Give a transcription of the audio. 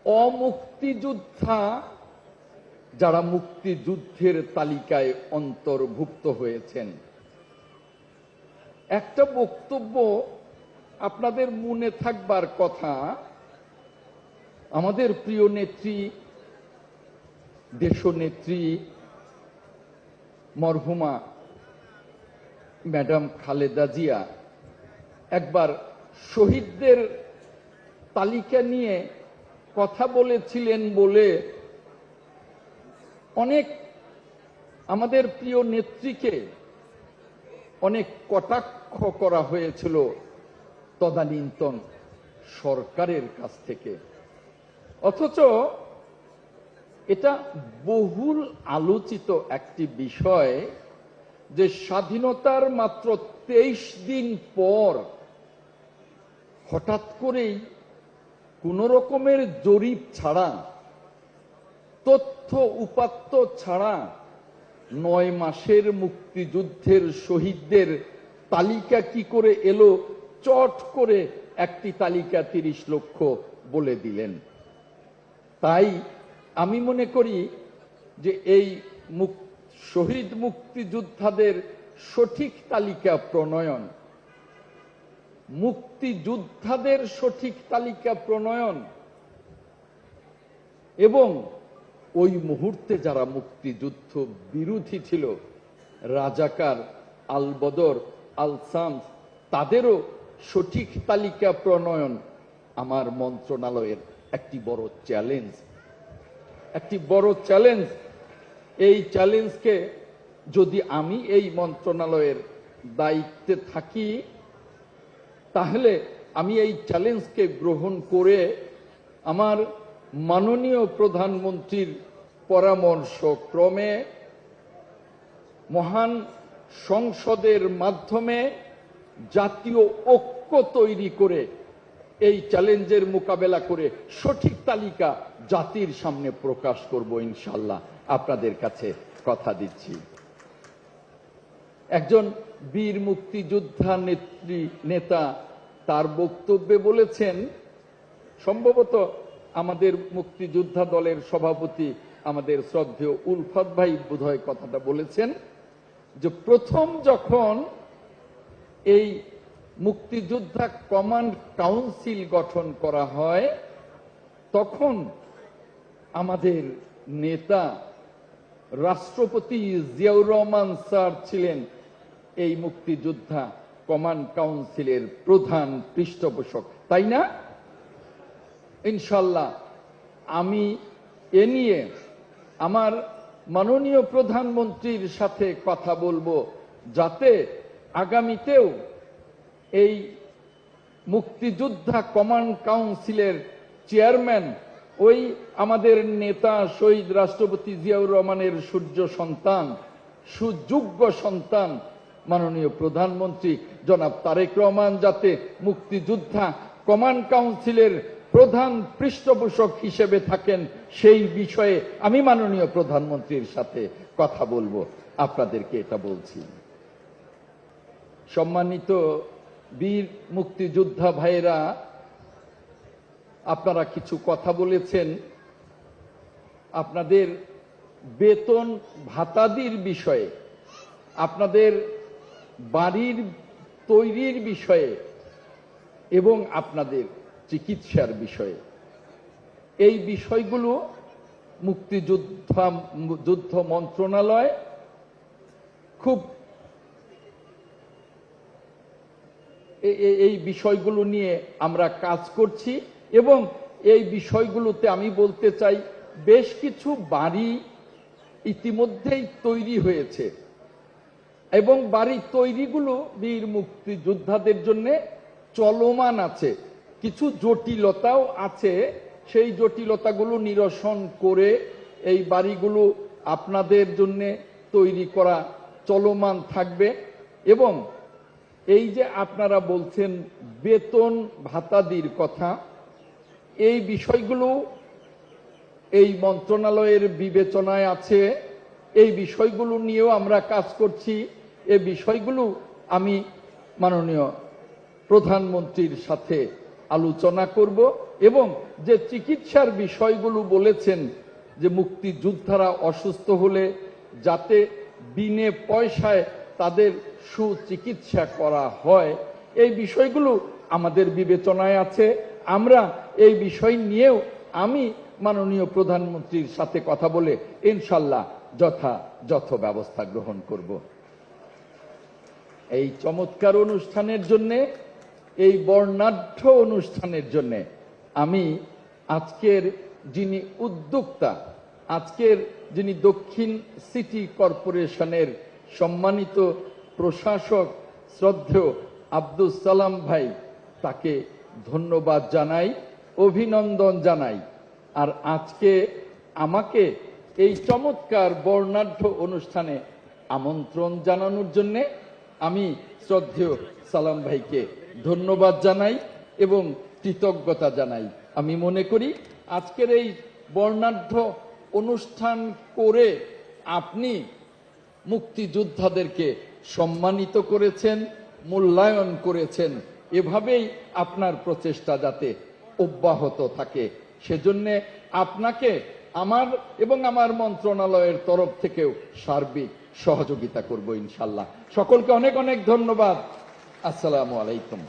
অমুক্তিযোদ্ধা যারা মুক্তিযুদ্ধের তালিকায় অন্তর্ভুক্ত হয়েছেন, একটা বক্তব্য আপনাদের মনে থাকবার কথা। আমাদের প্রিয় নেত্রী, দেশনেত্রী মরহুমা ম্যাডাম খালেদা জিয়া একবার শহীদদের তালিকা নিয়ে কথা বলেছিলেন বলে অনেক আমাদের প্রিয় নেত্রীকে অনেক কটাক্ষ করা হয়েছিল তদানীন্তন সরকারের কাছ থেকে। অথচ এটা বহুল আলোচিত একটি বিষয় যে স্বাধীনতার মাত্র 23 দিন পর হঠাৎ করেই কোন রকমের জরিপ ছাড়া, তথ্য উপাত্ত ছাড়া 9 মাসের মুক্তিযুদ্ধের শহীদদের তালিকা কি করে এলো, চট করে একটি তালিকা 30 লক্ষ বলে দিলেন। তাই আমি মনে করি যে এই শহীদ মুক্তিযোদ্ধাদের সঠিক তালিকা প্রণয়ন, মুক্তিযোদ্ধাদের সঠিক তালিকা প্রণয়ন এবং ওই মুহূর্তে যারা মুক্তিযুদ্ধ বিরোধী ছিল, রাজাকার, আল বদর, আল শামস, তাদেরও সঠিক তালিকা প্রণয়ন আমার মন্ত্রণালয়ের একটি বড় চ্যালেঞ্জ। এই চ্যালেঞ্জকে যদি আমি এই মন্ত্রণালয়ের দায়িত্বে থাকি, তাহলে আমি এই চ্যালেঞ্জকে গ্রহণ করে আমার মাননীয় প্রধানমন্ত্রীর পরামর্শ ক্রমে মহান সংসদের মাধ্যমে জাতীয় ঐক্য তৈরি করে এই চ্যালেঞ্জের মোকাবেলা করে সঠিক তালিকা জাতির সামনে প্রকাশ করব ইনশাআল্লাহ। আপনাদের কাছে কথা দিচ্ছি। একজন বীর মুক্তিযোদ্ধা নেতা তার বক্তব্যে বলেছেন, সম্ভবত আমাদের মুক্তিযোদ্ধা দলের সভাপতি আমাদের শ্রদ্ধেয় উলফাত ভাই বোধহয় কথাটা বলেছেন, যে প্রথম যখন এই মুক্তিযোদ্ধা কমান্ড কাউন্সিল গঠন করা হয়, তখন আমাদের নেতা রাষ্ট্রপতি জিয়াউর রহমান স্যার ছিলেন এই মুক্তিযোদ্ধা কমান্ড কাউন্সিলের প্রধান পৃষ্ঠপোষক, তাই না? ইনশাল্লাহ আমি এ নিয়ে আমার মাননীয় প্রধানমন্ত্রীর সাথে কথা বলবো, যাতে আগামীতেও এই মুক্তিযোদ্ধা কমান্ড কাউন্সিলের চেয়ারম্যান ওই আমাদের নেতা শহীদ রাষ্ট্রপতি জিয়াউর রহমানের সুযোগ্য সন্তান মাননীয় প্রধানমন্ত্রী জনাব তারেক রহমান যাতে মুক্তিযোদ্ধা কমান্ড কাউন্সিলের প্রধান পৃষ্ঠপোষক হিসেবে থাকেন, সেই বিষয়ে আমি মাননীয় প্রধানমন্ত্রীর সাথে কথা বলবো। আপনাদেরকে এটা বলছি। সম্মানিত বীর মুক্তিযোদ্ধা ভাইয়েরা, আপনারা কিছু কথা বলেছেন আপনাদের বেতন ভাতাদির বিষয়ে, আপনাদের বাড়ির তৈরির বিষয়ে এবং আপনাদের চিকিৎসার বিষয়ে। এই বিষয়গুলো মুক্তিযুদ্ধ মন্ত্রণালয় খুব এই বিষয়গুলো নিয়ে আমরা কাজ করছি এবং এই বিষয়গুলোতে আমি বলতে চাই, বেশ কিছু বাড়ি ইতিমধ্যেই তৈরি হয়েছে এবং বাড়ি তৈরিগুলো বীর মুক্তিযোদ্ধাদের জন্য চলমান আছে। কিছু জটিলতাও আছে, সেই জটিলতাগুলো নিরসন করে এই বাড়িগুলো আপনাদের জন্য তৈরি করা চলমান থাকবে। এবং এই যে আপনারা বলছেন বেতন ভাতাদির কথা, এই বিষয়গুলো এই মন্ত্রণালয়ের বিবেচনায় আছে। এই বিষয়গুলো নিয়েও আমরা কাজ করছি। এই বিষয়গুলো আমি মাননীয় প্রধানমন্ত্রীর সাথে আলোচনা করব এবং যে চিকিৎসার বিষয়গুলো বলেছেন যে মুক্তিযোদ্ধারা অসুস্থ হলে যাতে বিনে পয়সায় তাদের সুচিকিৎসা করা হয়, এই বিষয়গুলো আমাদের বিবেচনায় আছে। আমরা এই বিষয় নিয়েও আমি মাননীয় প্রধানমন্ত্রীর সাথে কথা বলে ইনশাল্লাহ যথাযথ ব্যবস্থা গ্রহণ করব। এই চমৎকার অনুষ্ঠানের জন্যে, এই বর্ণাঢ্য অনুষ্ঠানের জন্যে আমি আজকের যিনি উদ্যোক্তা, আজকের যিনি দক্ষিণ সিটি কর্পোরেশনের সম্মানিত প্রশাসক শ্রদ্ধেয় আব্দুল সালাম ভাই, তাকে ধন্যবাদ জানাই, অভিনন্দন জানাই। আর আজকে আমাকে এই চমৎকার বর্ণাঢ্য অনুষ্ঠানে আমন্ত্রণ জানানোর জন্য আমি শ্রদ্ধেয় সালাম ভাইকে ধন্যবাদ জানাই এবং কৃতজ্ঞতা জানাই। আমি মনে করি আজকের এই বর্ণাঢ্য অনুষ্ঠান করে আপনি মুক্তিযোদ্ধাদেরকে সম্মানিত করেছেন, মূল্যায়ন করেছেন। এভাবেই আপনার প্রচেষ্টা যাতে অব্যাহত থাকে, সেজন্য আপনাকে আমার এবং আমার মন্ত্রণালয়ের তরফ থেকেও সার্বিক সহযোগিতা করব ইনশাল্লাহ। সকলকে অনেক অনেক ধন্যবাদ। আসসালামু আলাইকুম।